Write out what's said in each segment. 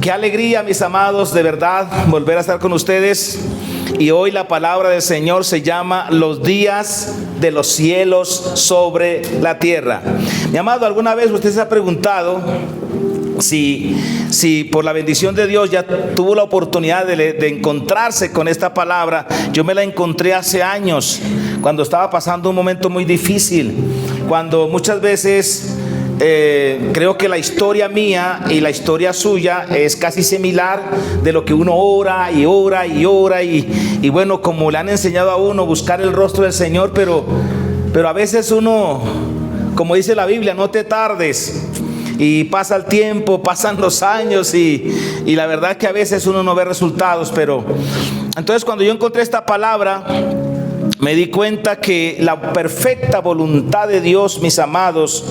Qué alegría, mis amados, de verdad, volver a estar con ustedes. Y hoy la palabra del Señor se llama los días de los cielos sobre la tierra. Mi amado, ¿alguna vez usted se ha preguntado si por la bendición de Dios ya tuvo la oportunidad de encontrarse con esta palabra? Yo me la encontré hace años, cuando estaba pasando un momento muy difícil, cuando muchas veces creo que la historia mía y la historia suya es casi similar, de lo que uno ora y ora y ora y bueno, como le han enseñado a uno buscar el rostro del Señor, pero a veces uno, como dice la Biblia, no te tardes. Y pasa el tiempo, pasan los años y la verdad que a veces uno no ve resultados. Pero entonces, cuando yo encontré esta palabra, me di cuenta que la perfecta voluntad de Dios, mis amados,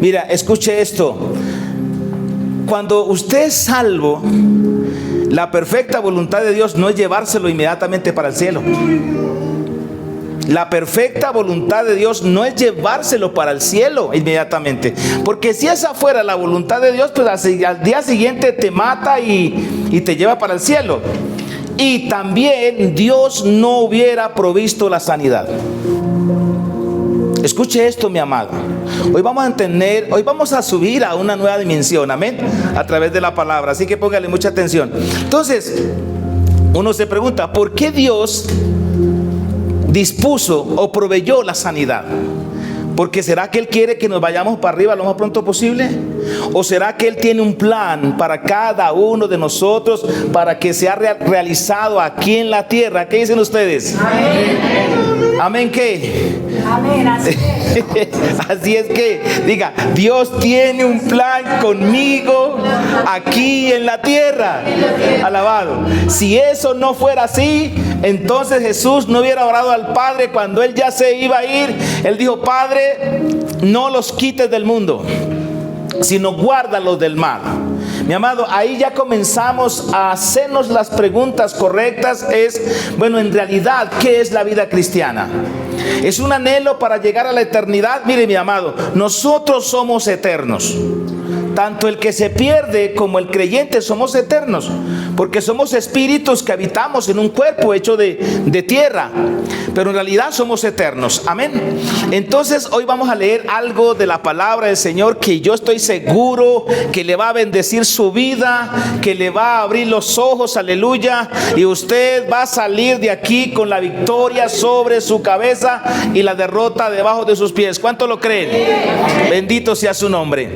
mira, escuche esto. Cuando usted es salvo, la perfecta voluntad de Dios no es llevárselo inmediatamente para el cielo. La perfecta voluntad de Dios no es llevárselo para el cielo inmediatamente. Porque si esa fuera la voluntad de Dios, pues al día siguiente te mata y te lleva para el cielo. Y también Dios no hubiera provisto la sanidad. Escuche esto, mi amado. Hoy vamos a entender, hoy vamos a subir a una nueva dimensión, amén, a través de la palabra. Así que póngale mucha atención. Entonces, uno se pregunta, ¿por qué Dios dispuso o proveyó la sanidad? Porque ¿será que Él quiere que nos vayamos para arriba lo más pronto posible? ¿O será que Él tiene un plan para cada uno de nosotros para que sea realizado aquí en la tierra? ¿Qué dicen ustedes? Amén. ¿Amén qué? Amén, así es. Así es que diga, Dios tiene un plan conmigo aquí en la tierra. Alabado. Si eso no fuera así, entonces Jesús no hubiera orado al Padre cuando Él ya se iba a ir. Él dijo, Padre, no los quites del mundo, sino guárdalos del mal. Mi amado, ahí ya comenzamos a hacernos las preguntas correctas. Bueno, en realidad, ¿qué es la vida cristiana? ¿Es un anhelo para llegar a la eternidad? Mire, mi amado, nosotros somos eternos. Tanto el que se pierde como el creyente somos eternos, porque somos espíritus que habitamos en un cuerpo hecho de tierra, pero en realidad somos eternos. Amén. Entonces hoy vamos a leer algo de la palabra del Señor que yo estoy seguro que le va a bendecir su vida, que le va a abrir los ojos, aleluya, y usted va a salir de aquí con la victoria sobre su cabeza y la derrota debajo de sus pies. ¿Cuánto lo creen? Bendito sea su nombre.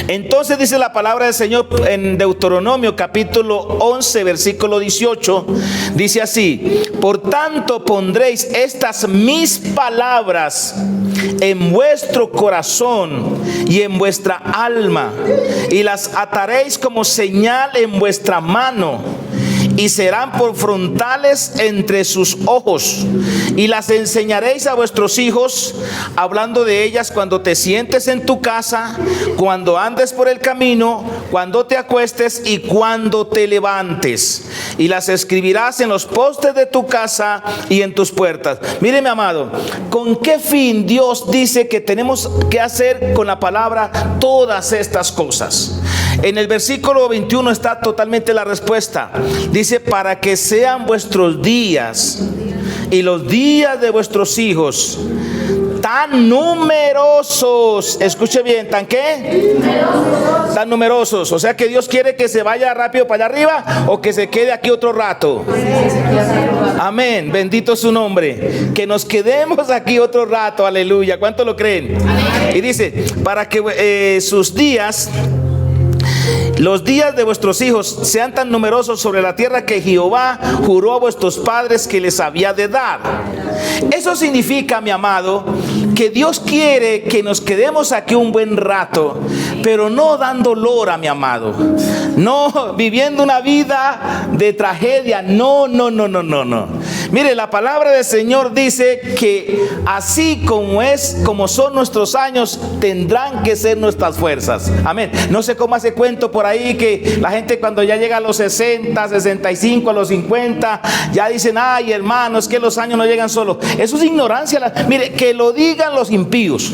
Entonces dice la palabra del Señor en Deuteronomio capítulo 11 versículo 18, dice así: por tanto pondréis estas mis palabras en vuestro corazón y en vuestra alma, y las ataréis como señal en vuestra mano, y serán por frontales entre sus ojos, y las enseñaréis a vuestros hijos, hablando de ellas cuando te sientes en tu casa, cuando andes por el camino, cuando te acuestes y cuando te levantes, y las escribirás en los postes de tu casa y en tus puertas. Mire, mi amado, ¿con qué fin Dios dice que tenemos que hacer con la palabra todas estas cosas? En el versículo 21 está totalmente la respuesta. Dice, para que sean vuestros días y los días de vuestros hijos tan numerosos. Escuche bien, ¿tan qué? Numerosos. Tan numerosos. O sea que Dios quiere que se vaya rápido para allá arriba o que se quede aquí otro rato. Amén, bendito es su nombre. Que nos quedemos aquí otro rato, aleluya. ¿Cuánto lo creen? Amén. Y dice, para que sus días, los días de vuestros hijos sean tan numerosos sobre la tierra que Jehová juró a vuestros padres que les había de dar. Eso significa, mi amado, que Dios quiere que nos quedemos aquí un buen rato, pero no dando lora, mi amado, no viviendo una vida de tragedia. No. Mire, la palabra del Señor dice que así como son nuestros años, tendrán que ser nuestras fuerzas. Amén. No sé cómo hace cuento por ahí que la gente cuando ya llega a los 60, 65, a los 50, ya dicen, ay, hermano, es que los años no llegan solos. Eso es ignorancia. Mire, que lo digan los impíos,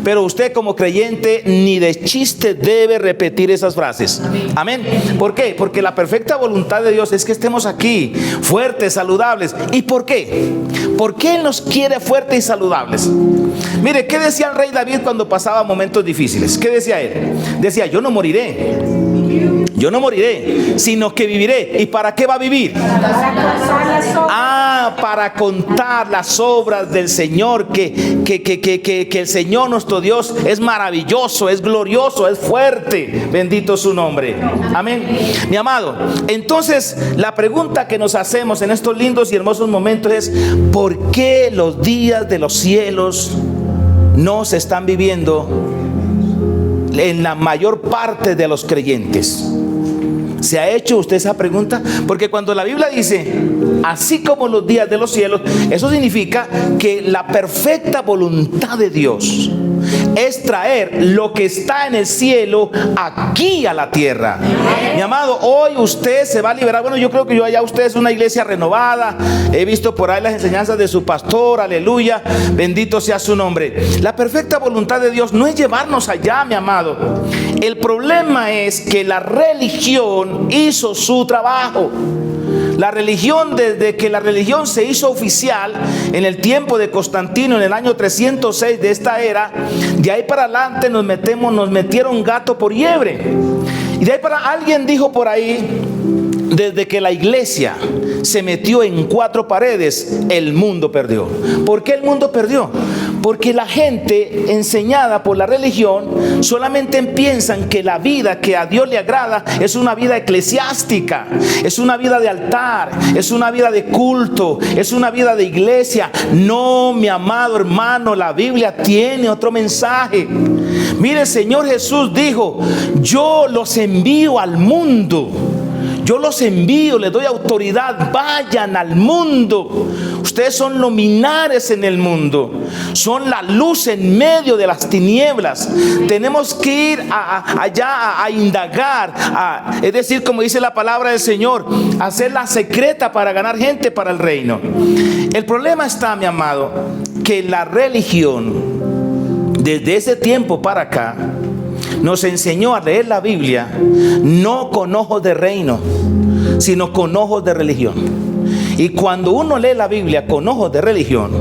Pero usted como creyente ni de chiste debe repetir esas frases. Amén. ¿Por qué? Porque la perfecta voluntad de Dios es que estemos aquí fuertes, saludables. ¿Y por qué? ¿Por qué Él nos quiere fuertes y saludables? Mire, ¿qué decía el rey David cuando pasaba momentos difíciles? ¿Qué decía él? Decía, yo no moriré, sino que viviré. ¿Y para qué va a vivir? Para contar las obras del Señor, que el Señor nuestro Dios es maravilloso, es glorioso, es fuerte. Bendito su nombre. Amén. Mi amado, entonces la pregunta que nos hacemos en estos lindos y hermosos momentos es: ¿por qué los días de los cielos no se están viviendo en la mayor parte de los creyentes? ¿Se ha hecho usted esa pregunta? Porque cuando la Biblia dice así como los días de los cielos, eso significa que la perfecta voluntad de Dios es traer lo que está en el cielo aquí a la tierra. Mi amado, hoy usted se va a liberar. Bueno, yo creo que allá usted es una iglesia renovada. He visto por ahí las enseñanzas de su pastor, aleluya, bendito sea su nombre. La perfecta voluntad de Dios no es llevarnos allá, mi amado. El problema es que la religión hizo su trabajo. La religión, desde que la religión se hizo oficial en el tiempo de Constantino, en el año 306 de esta era, de ahí para adelante nos metieron gato por liebre. Y de ahí para, alguien dijo por ahí, desde que la iglesia se metió en cuatro paredes, el mundo perdió. ¿Por qué el mundo perdió? Porque la gente enseñada por la religión solamente piensan que la vida que a Dios le agrada es una vida eclesiástica, es una vida de altar, es una vida de culto, es una vida de iglesia. No, mi amado hermano, la Biblia tiene otro mensaje. Mire, el Señor Jesús dijo: yo los envío al mundo. Yo los envío, les doy autoridad, vayan al mundo. Ustedes son luminares en el mundo, son la luz en medio de las tinieblas. Tenemos que ir allá a indagar, es decir, como dice la palabra del Señor, hacerla secreta para ganar gente para el reino. El problema está, mi amado, que la religión desde ese tiempo para acá nos enseñó a leer la Biblia no con ojos de reino, sino con ojos de religión. Y cuando uno lee la Biblia con ojos de religión,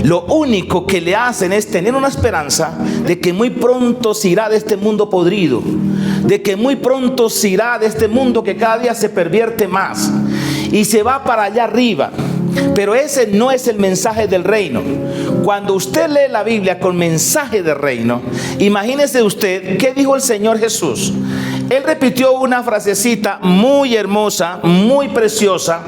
lo único que le hacen es tener una esperanza de que muy pronto se irá de este mundo podrido, de que muy pronto se irá de este mundo que cada día se pervierte más y se va para allá arriba. Pero ese no es el mensaje del reino. Cuando usted lee la Biblia con mensaje de reino, imagínese usted qué dijo el Señor Jesús. Él repitió una frasecita muy hermosa, muy preciosa,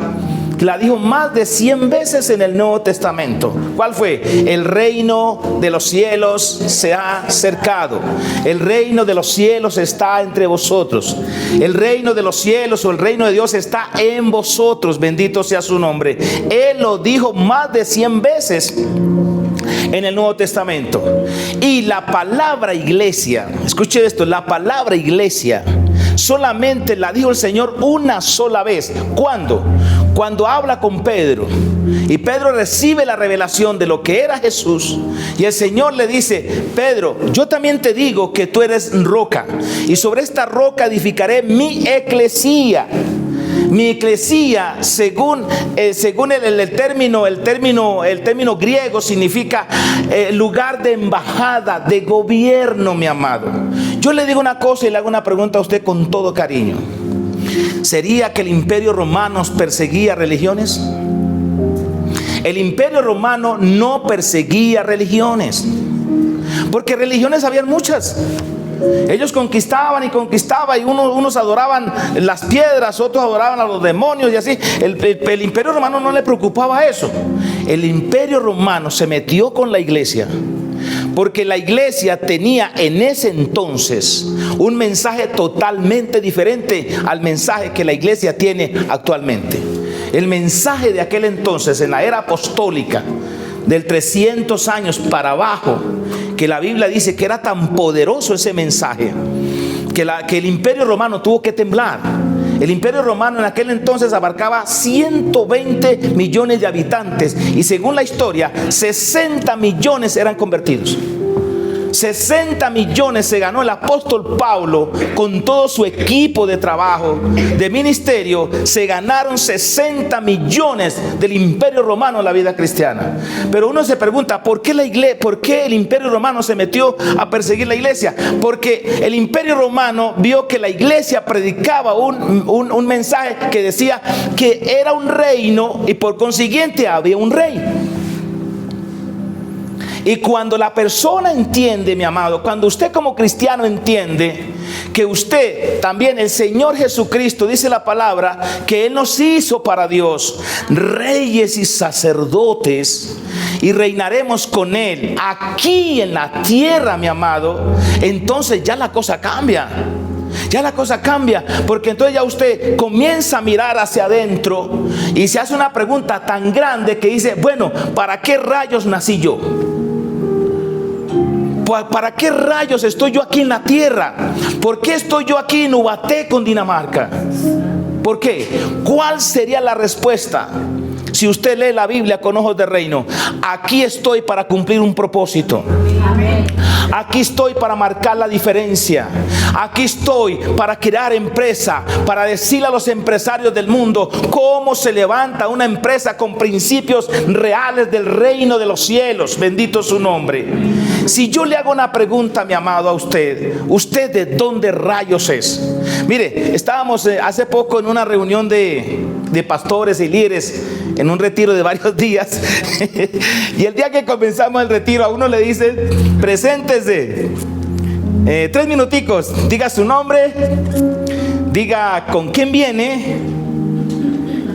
la dijo más de 100 veces en el Nuevo Testamento. ¿Cuál fue? El reino de los cielos se ha acercado. El reino de los cielos está entre vosotros. El reino de los cielos o el reino de Dios está en vosotros. Bendito sea su nombre. Él lo dijo más de 100 veces en el Nuevo Testamento. Y la palabra iglesia, escuche esto, la palabra iglesia solamente la dijo el Señor una sola vez. ¿Cuándo? Cuando habla con Pedro y Pedro recibe la revelación de lo que era Jesús, y el Señor le dice: Pedro, yo también te digo que tú eres roca, y sobre esta roca edificaré mi eclesía. Mi eclesía, según el término griego, significa lugar de embajada, de gobierno, mi amado. Yo le digo una cosa y le hago una pregunta a usted con todo cariño. ¿Sería que el Imperio Romano perseguía religiones? El Imperio Romano no perseguía religiones, porque religiones habían muchas. Ellos conquistaban y conquistaban, y unos adoraban las piedras, otros adoraban a los demonios y así. El Imperio Romano no le preocupaba eso. El Imperio Romano se metió con la iglesia porque la iglesia tenía en ese entonces un mensaje totalmente diferente al mensaje que la iglesia tiene actualmente. El mensaje de aquel entonces, en la era apostólica, del 300 años para abajo, que la Biblia dice que era tan poderoso ese mensaje que el Imperio Romano tuvo que temblar. El Imperio Romano en aquel entonces abarcaba 120 millones de habitantes, y según la historia 60 millones eran convertidos. 60 millones se ganó el apóstol Pablo con todo su equipo de trabajo, de ministerio. Se ganaron 60 millones del Imperio Romano en la vida cristiana. Pero uno se pregunta, ¿por qué el Imperio Romano se metió a perseguir la iglesia? Porque el Imperio Romano vio que la iglesia predicaba un mensaje que decía que era un reino y por consiguiente había un rey. Y cuando la persona entiende, mi amado, cuando usted como cristiano entiende que usted también, el Señor Jesucristo, dice la palabra, que Él nos hizo para Dios reyes y sacerdotes y reinaremos con Él aquí en la tierra, mi amado, entonces ya la cosa cambia. Ya la cosa cambia, porque entonces ya usted comienza a mirar hacia adentro y se hace una pregunta tan grande que dice, bueno, ¿para qué rayos nací yo? ¿Para qué rayos estoy yo aquí en la tierra? ¿Por qué estoy yo aquí en Ubaté, Cundinamarca? ¿Por qué? ¿Cuál sería la respuesta? Si usted lee la Biblia con ojos de reino, aquí estoy para cumplir un propósito. Aquí estoy para marcar la diferencia. Aquí estoy para crear empresa, para decirle a los empresarios del mundo cómo se levanta una empresa con principios reales del reino de los cielos. Bendito su nombre. Si yo le hago una pregunta, mi amado, a usted, ¿usted de dónde rayos es? Mire, estábamos hace poco en una reunión de pastores y líderes, en un retiro de varios días. Y el día que comenzamos el retiro, a uno le dice, preséntese 3 minuticos, diga su nombre, diga con quién viene,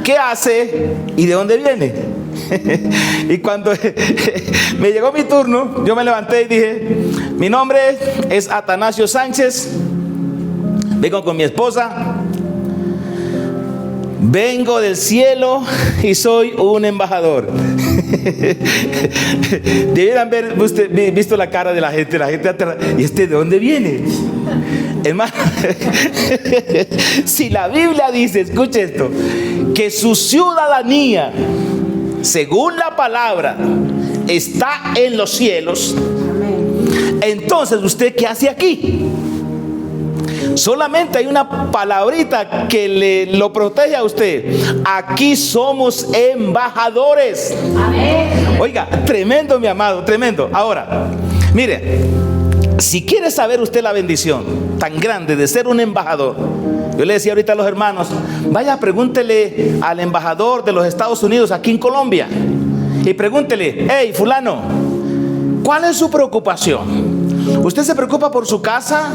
qué hace y de dónde viene. Y cuando me llegó mi turno, yo me levanté y dije, mi nombre es Atanasio Sánchez, vengo con mi esposa, vengo del cielo y soy un embajador. Debieran haber visto la cara de la gente aterrada. ¿Y este de dónde viene? Hermano, si la Biblia dice, escuche esto, que su ciudadanía, según la palabra, está en los cielos, entonces ¿usted qué hace aquí? Solamente hay una palabrita que lo protege a usted. Aquí somos embajadores. Amén. Oiga, tremendo, mi amado, tremendo. Ahora, mire, si quiere saber usted la bendición tan grande de ser un embajador, yo le decía ahorita a los hermanos, vaya, pregúntele al embajador de los Estados Unidos aquí en Colombia y pregúntele, hey, fulano, ¿cuál es su preocupación? ¿Usted se preocupa por su casa?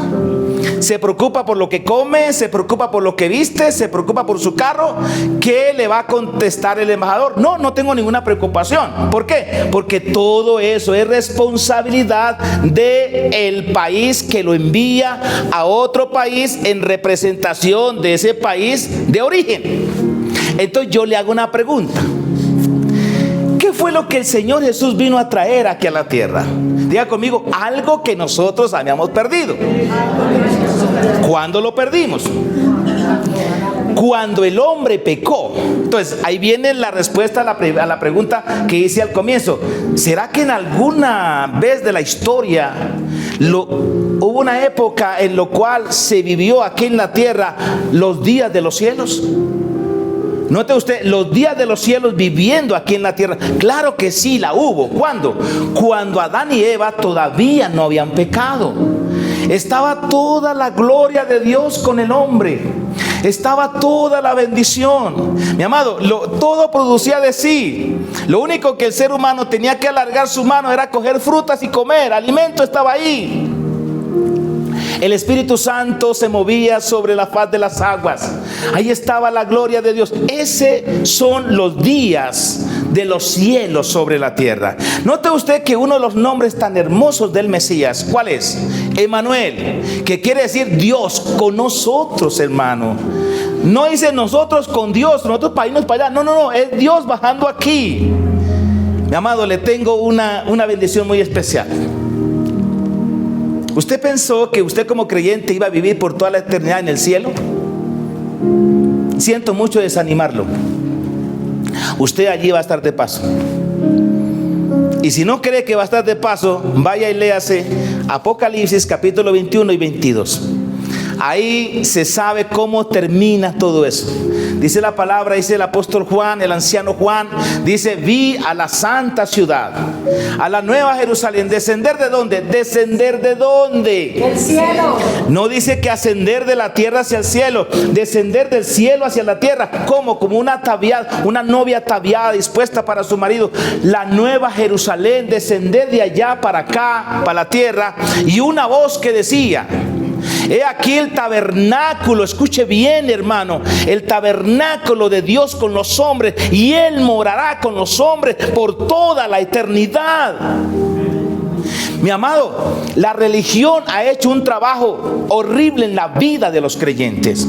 ¿Se preocupa por lo que come? ¿Se preocupa por lo que viste? ¿Se preocupa por su carro? ¿Qué le va a contestar el embajador? No, no tengo ninguna preocupación. ¿Por qué? Porque todo eso es responsabilidad del país que lo envía a otro país en representación de ese país de origen. Entonces yo le hago una pregunta. ¿Qué fue lo que el Señor Jesús vino a traer aquí a la tierra? Diga conmigo, algo que nosotros habíamos perdido. ¿Cuándo lo perdimos? Cuando el hombre pecó. Entonces ahí viene la respuesta a la pregunta que hice al comienzo. ¿Será que en alguna vez de la historia hubo una época en la cual se vivió aquí en la tierra los días de los cielos? Note usted, los días de los cielos viviendo aquí en la tierra. Claro que sí, la hubo. ¿Cuándo? Cuando Adán y Eva todavía no habían pecado. Estaba toda la gloria de Dios con el hombre. Estaba toda la bendición. Mi amado, todo producía de sí. Lo único que el ser humano tenía que alargar su mano era coger frutas y comer. Alimento estaba ahí. El Espíritu Santo se movía sobre la faz de las aguas. Ahí estaba la gloria de Dios. Esos son los días de los cielos sobre la tierra. Note usted que uno de los nombres tan hermosos del Mesías, ¿cuál es? Emmanuel, que quiere decir Dios con nosotros, hermano. No dice nosotros con Dios, nosotros para irnos para allá. No, no, no, es Dios bajando aquí. Mi amado, le tengo una bendición muy especial. ¿Usted pensó que usted como creyente iba a vivir por toda la eternidad en el cielo? Siento mucho desanimarlo. Usted allí va a estar de paso. Y si no cree que va a estar de paso, vaya y léase Apocalipsis capítulo 21 y 22. Ahí se sabe cómo termina todo eso. Dice la palabra, dice el apóstol Juan, el anciano Juan, dice: vi a la santa ciudad, a la nueva Jerusalén, descender ¿de dónde? Descender ¿de dónde? Del cielo. No dice que ascender de la tierra hacia el cielo, descender del cielo hacia la tierra. ¿Cómo? Como una ataviada, una novia ataviada dispuesta para su marido. La nueva Jerusalén, descender de allá para acá, para la tierra. Y una voz que decía: he aquí el tabernáculo, escuche bien, hermano, el tabernáculo de Dios con los hombres, y Él morará con los hombres por toda la eternidad. Mi amado, la religión ha hecho un trabajo horrible en la vida de los creyentes.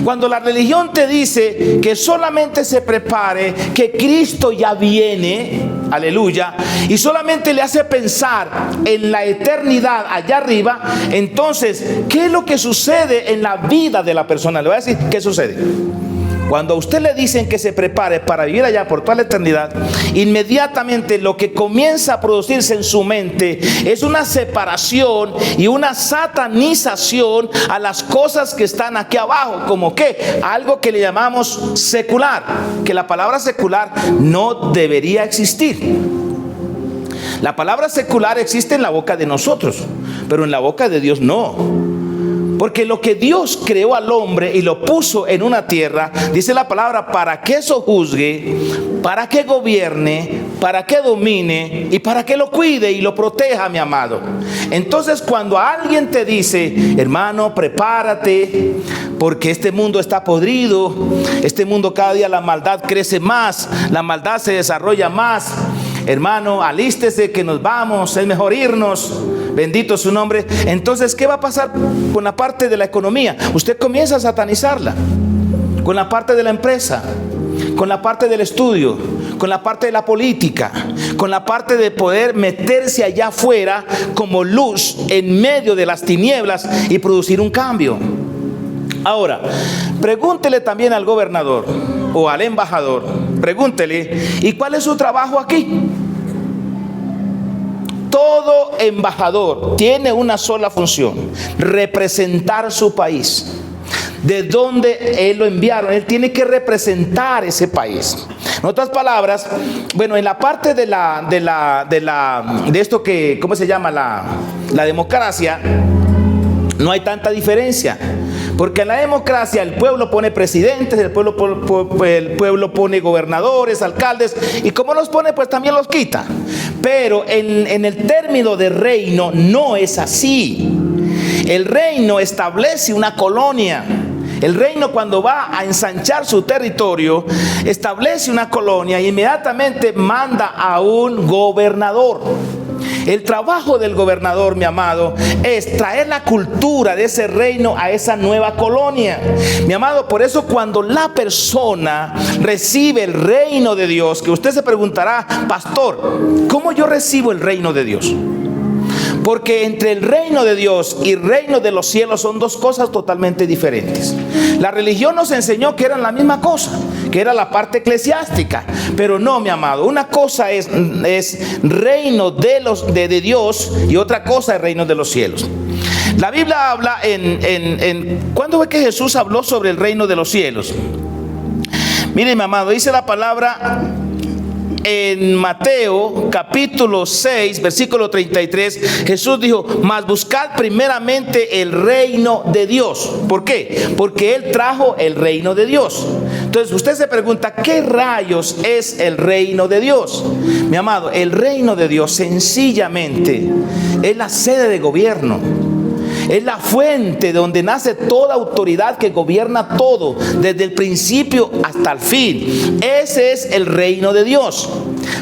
Cuando la religión te dice que solamente se prepare, que Cristo ya viene, aleluya, y solamente le hace pensar en la eternidad allá arriba, entonces, ¿qué es lo que sucede en la vida de la persona? Le voy a decir qué sucede. Cuando a usted le dicen que se prepare para vivir allá por toda la eternidad, inmediatamente lo que comienza a producirse en su mente es una separación y una satanización a las cosas que están aquí abajo. ¿Como qué? Algo que le llamamos secular, que la palabra secular no debería existir. La palabra secular existe en la boca de nosotros, pero en la boca de Dios no. Porque lo que Dios creó al hombre y lo puso en una tierra, dice la palabra, para que sojuzgue, para que gobierne, para que domine y para que lo cuide y lo proteja, mi amado. Entonces, cuando alguien te dice: hermano, prepárate, porque este mundo está podrido, este mundo cada día la maldad crece más, la maldad se desarrolla más, hermano, alístese que nos vamos, es mejor irnos, bendito su nombre. Entonces, ¿qué va a pasar con la parte de la economía? Usted comienza a satanizarla, con la parte de la empresa, con la parte del estudio, con la parte de la política, con la parte de poder meterse allá afuera como luz en medio de las tinieblas y producir un cambio. Ahora, pregúntele también al gobernador o al embajador, pregúntele: ¿y cuál es su trabajo aquí? Todo embajador tiene una sola función: representar su país. De donde él lo enviaron, él tiene que representar ese país. En otras palabras, bueno, en la parte de esto que, ¿cómo se llama? La democracia, no hay tanta diferencia. Porque en la democracia el pueblo pone presidentes, el pueblo pone gobernadores, alcaldes, y como los pone, pues también los quita. Pero en el término de reino no es así. El reino establece una colonia. El reino, cuando va a ensanchar su territorio, establece una colonia e inmediatamente manda a un gobernador. El trabajo del gobernador, mi amado, es traer la cultura de ese reino a esa nueva colonia. Mi amado, por eso cuando la persona recibe el reino de Dios, que usted se preguntará: pastor, ¿cómo yo recibo el reino de Dios? Porque entre el reino de Dios y el reino de los cielos son dos cosas totalmente diferentes. La religión nos enseñó que eran la misma cosa, que era la parte eclesiástica. Pero no, mi amado, una cosa es reino de Dios y otra cosa es reino de los cielos. La Biblia habla ¿cuándo fue que Jesús habló sobre el reino de los cielos? Mire, mi amado, dice la palabra en Mateo capítulo 6 versículo 33. Jesús dijo: mas buscad primeramente el reino de Dios. ¿Por qué? Porque Él trajo el reino de Dios. Entonces usted se pregunta: ¿qué rayos es el reino de Dios? Mi amado, el reino de Dios sencillamente es la sede de gobierno. Es la fuente donde nace toda autoridad que gobierna todo, desde el principio hasta el fin. Ese es el reino de Dios.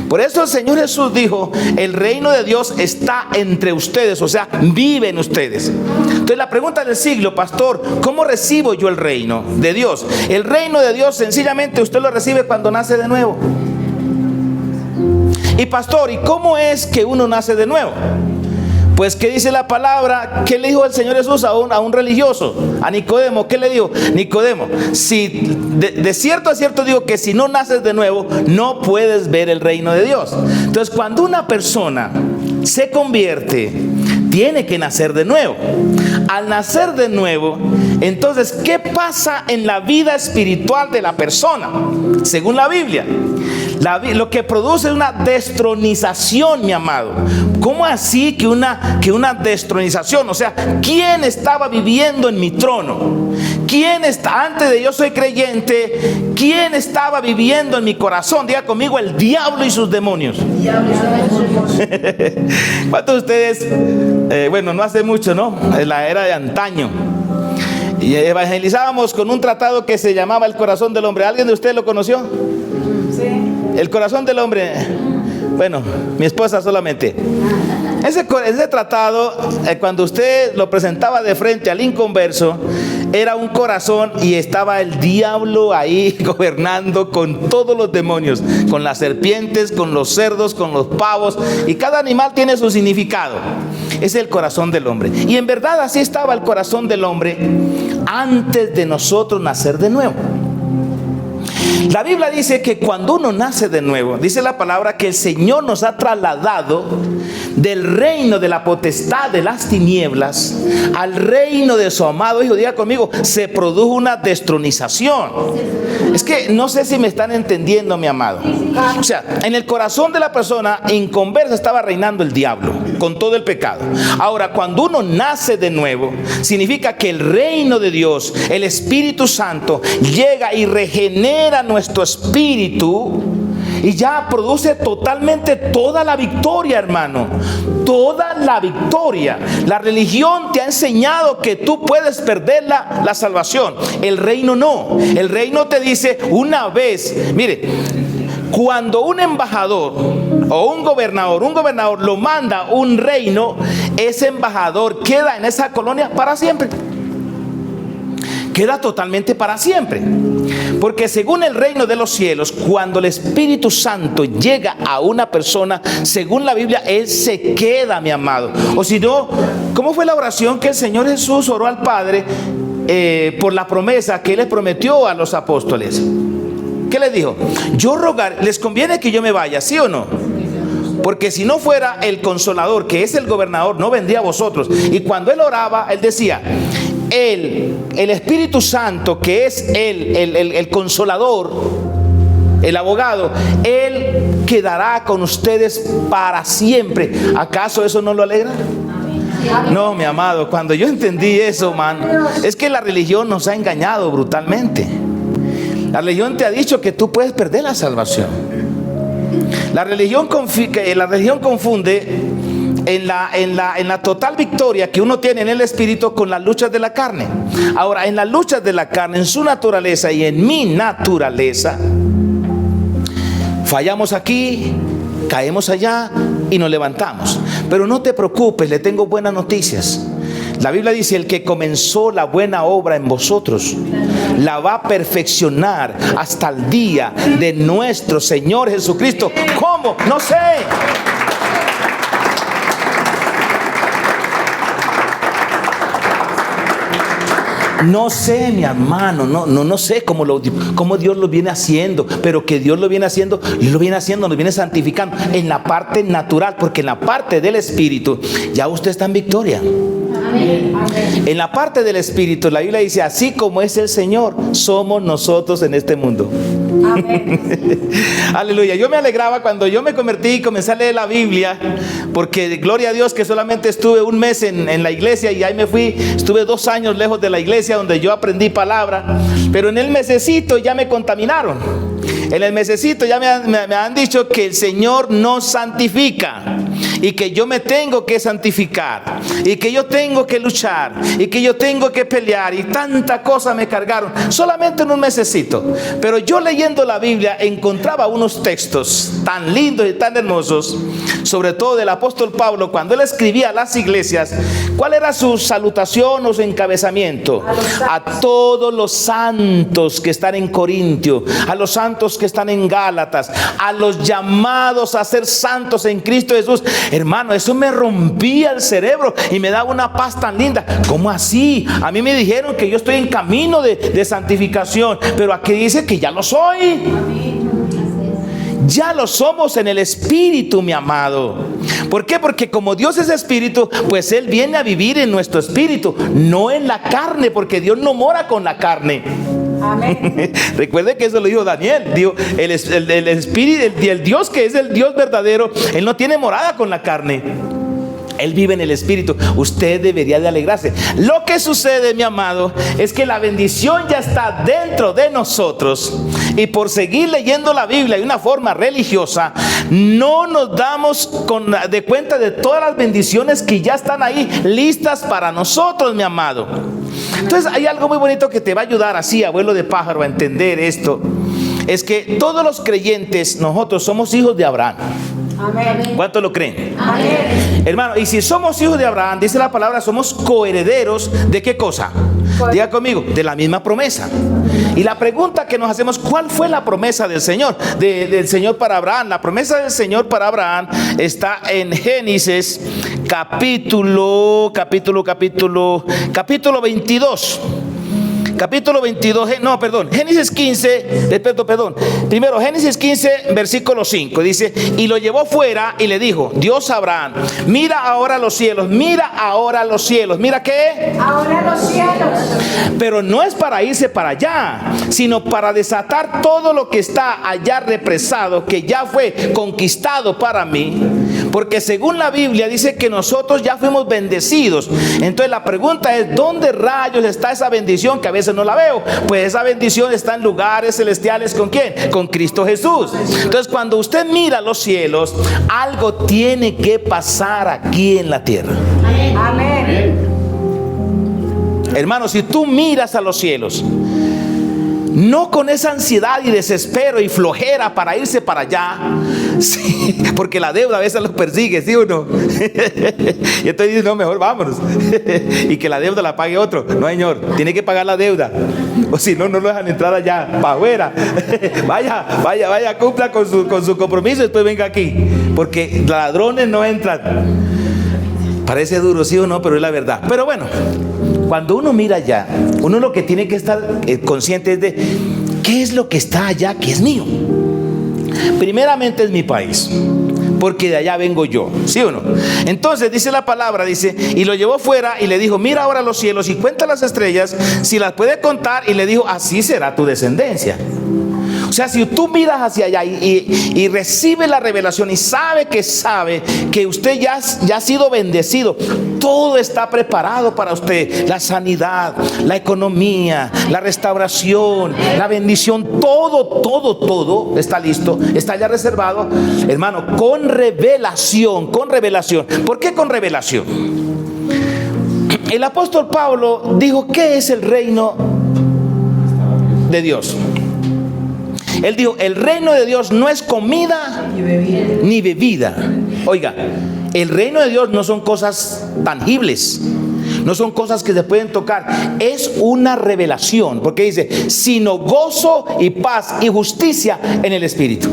Por eso el Señor Jesús dijo: el reino de Dios está entre ustedes, o sea, vive en ustedes. Entonces la pregunta del siglo: pastor, ¿cómo recibo yo el reino de Dios? El reino de Dios sencillamente usted lo recibe cuando nace de nuevo. Y pastor, ¿y cómo es que uno nace de nuevo? Pues, ¿qué dice la palabra? ¿Qué le dijo el Señor Jesús a un religioso? A Nicodemo, ¿qué le dijo? Nicodemo, si de cierto a cierto digo que si no naces de nuevo, no puedes ver el reino de Dios. Entonces, cuando una persona se convierte, tiene que nacer de nuevo. Al nacer de nuevo, entonces, ¿qué pasa en la vida espiritual de la persona? Según la Biblia, lo que produce es una destronización, mi amado. ¿Cómo así que una destronización? O sea, ¿quién estaba viviendo en mi trono? ¿Quién está antes de yo soy creyente? ¿Quién estaba viviendo en mi corazón? Diga conmigo: el diablo y sus demonios. ¿Cuántos de ustedes, bueno, no hace mucho, ¿no? En la era de antaño, y evangelizábamos con un tratado que se llamaba El Corazón del Hombre? ¿Alguien de ustedes lo conoció? Sí. El Corazón del Hombre. Bueno, mi esposa solamente. Ese tratado, cuando usted lo presentaba de frente al inconverso, era un corazón y estaba el diablo ahí gobernando con todos los demonios, con las serpientes, con los cerdos, con los pavos, y cada animal tiene su significado. Es el corazón del hombre. Y en verdad así estaba el corazón del hombre antes de nosotros nacer de nuevo. La Biblia dice que cuando uno nace de nuevo, dice la palabra que el Señor nos ha trasladado del reino de la potestad de las tinieblas al reino de su amado Hijo. Diga conmigo: se produjo una destronización. Es que no sé si me están entendiendo, mi amado. O sea, en el corazón de la persona inconversa estaba reinando el diablo con todo el pecado. Ahora, cuando uno nace de nuevo, significa que el reino de Dios, el Espíritu Santo, llega y regenera nuestro espíritu y ya produce totalmente toda la victoria, hermano. Toda la victoria. La religión te ha enseñado que tú puedes perder la salvación. El reino no. El reino te dice una vez, mire, cuando un embajador o un gobernador lo manda a un reino, ese embajador queda en esa colonia para siempre. Queda totalmente para siempre. Porque según el reino de los cielos, cuando el Espíritu Santo llega a una persona, según la Biblia, él se queda, mi amado. O si no, ¿cómo fue la oración que el Señor Jesús oró al Padre por la promesa que él les prometió a los apóstoles? ¿Qué les dijo? Yo rogar, ¿les conviene que yo me vaya, sí o no? Porque si no fuera el Consolador, que es el gobernador, no vendría a vosotros. Y cuando él oraba, él decía: el Espíritu Santo, que es el Consolador, el abogado, él quedará con ustedes para siempre. ¿Acaso eso no lo alegra? No, mi amado, cuando yo entendí eso, man, es que la religión nos ha engañado brutalmente. La religión te ha dicho que tú puedes perder la salvación. La religión confunde en la total victoria que uno tiene en el espíritu con las luchas de la carne. Ahora, en las luchas de la carne, en su naturaleza y en mi naturaleza, fallamos aquí, caemos allá y nos levantamos. Pero no te preocupes, le tengo buenas noticias. La Biblia dice: el que comenzó la buena obra en vosotros la va a perfeccionar hasta el día de nuestro Señor Jesucristo. ¿Cómo? No sé. No sé, mi hermano, no sé cómo Dios lo viene haciendo, pero que Dios lo viene haciendo, nos viene santificando en la parte natural, porque en la parte del espíritu ya usted está en victoria. Amén. En la parte del espíritu, la Biblia dice: así como es el Señor, somos nosotros en este mundo. Amén. Aleluya. Yo me alegraba cuando yo me convertí y comencé a leer la Biblia, porque gloria a Dios que solamente estuve un mes en la iglesia y ahí me fui. Estuve 2 años lejos de la iglesia donde yo aprendí palabra, pero en el mesecito ya me contaminaron. En el mesecito ya me han dicho que el Señor nos santifica y que yo me tengo que santificar y que yo tengo que luchar y que yo tengo que pelear, y tanta cosa me cargaron solamente en un mesecito. Pero yo leyendo la Biblia encontraba unos textos tan lindos y tan hermosos, sobre todo del apóstol Pablo, cuando él escribía a las iglesias. ¿Cuál era su salutación o su encabezamiento? A todos los santos que están en Corintio, a los santos que están en Gálatas, a los llamados a ser santos en Cristo Jesús. Hermano, eso me rompía el cerebro y me daba una paz tan linda. ¿Cómo así? A mí me dijeron que yo estoy en camino de santificación, pero aquí dice que ya lo soy. Ya lo somos en el espíritu, mi amado. ¿Por qué? Porque como Dios es espíritu, pues Él viene a vivir en nuestro espíritu, no en la carne, porque Dios no mora con la carne. Amén. Recuerde que eso lo dijo Daniel. Dijo, el espíritu, el Dios que es el Dios verdadero, Él no tiene morada con la carne. Él vive en el espíritu. Usted debería de alegrarse. Lo que sucede, mi amado, es que la bendición ya está dentro de nosotros, y por seguir leyendo la Biblia de una forma religiosa, no nos damos de cuenta de todas las bendiciones que ya están ahí listas para nosotros, mi amado. Entonces hay algo muy bonito que te va a ayudar así, abuelo de pájaro, a entender esto. Es que todos los creyentes, nosotros somos hijos de Abraham. Amén. ¿Cuántos lo creen? Amén. Hermano, y si somos hijos de Abraham, dice la palabra, somos coherederos ¿de qué cosa? Diga conmigo, de la misma promesa. Y la pregunta que nos hacemos, ¿cuál fue la promesa del Señor? Del Señor para Abraham. La promesa del Señor para Abraham está en Génesis capítulo 22. Capítulo 22, Génesis 15, primero Génesis 15, versículo 5, dice, y lo llevó fuera y le dijo, Dios a Abraham, mira ahora los cielos, ¿mira qué? Ahora los cielos. Pero no es para irse para allá, sino para desatar todo lo que está allá represado, que ya fue conquistado para mí, porque según la Biblia dice que nosotros ya fuimos bendecidos. Entonces la pregunta es, ¿dónde rayos está esa bendición que a veces no la veo? Pues esa bendición está en lugares celestiales. ¿Con quién? Con Cristo Jesús. Entonces cuando usted mira los cielos, algo tiene que pasar aquí en la tierra. Amén. Hermano, si tú miras a los cielos, no con esa ansiedad y desespero y flojera para irse para allá, sí, porque la deuda a veces los persigue, ¿sí o no? Y entonces dice, no, mejor vámonos. Y que la deuda la pague otro. No, señor, tiene que pagar la deuda, o si no, no lo dejan entrar allá, para afuera. Vaya, cumpla con su compromiso y después venga aquí, porque ladrones no entran. Parece duro, sí o no, pero es la verdad. Pero bueno, cuando uno mira allá, uno lo que tiene que estar consciente es de qué es lo que está allá que es mío. Primeramente es mi país, porque de allá vengo yo, ¿sí o no? Entonces dice la palabra, dice, y lo llevó fuera y le dijo, mira ahora los cielos y cuenta las estrellas, si las puede contar, y le dijo, así será tu descendencia. O sea, si tú miras hacia allá y recibe la revelación y sabe que usted ya ha sido bendecido, todo está preparado para usted, la sanidad, la economía, la restauración, la bendición, todo está listo, está ya reservado, hermano, con revelación. ¿Por qué con revelación? El apóstol Pablo dijo, ¿qué es el reino de Dios? Él dijo, el reino de Dios no es comida ni bebida. Oiga, el reino de Dios no son cosas tangibles, no son cosas que se pueden tocar, es una revelación, porque dice, sino gozo y paz y justicia en el Espíritu.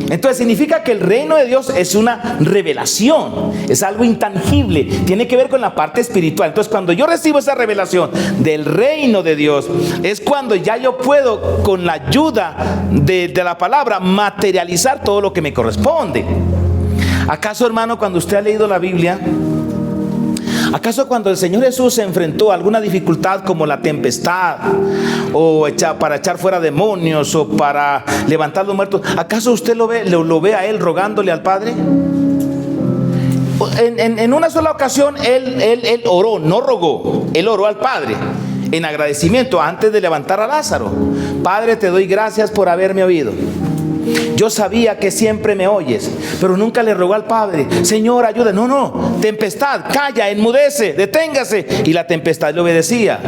Entonces significa que el reino de Dios es una revelación, es algo intangible, tiene que ver con la parte espiritual. Entonces cuando yo recibo esa revelación del reino de Dios, es cuando ya yo puedo, con la ayuda de la palabra, materializar todo lo que me corresponde. ¿Acaso, hermano, cuando usted ha leído la Biblia, acaso cuando el Señor Jesús se enfrentó a alguna dificultad como la tempestad, o para echar fuera demonios, o para levantar los muertos, acaso usted lo ve a Él rogándole al Padre? En una sola ocasión él oró, no rogó, Él oró al Padre en agradecimiento antes de levantar a Lázaro. Padre, te doy gracias por haberme oído. Yo sabía que siempre me oyes, pero nunca le rogó al Padre, Señor, ayuda. No, tempestad, calla, enmudece, deténgase. Y la tempestad le obedecía.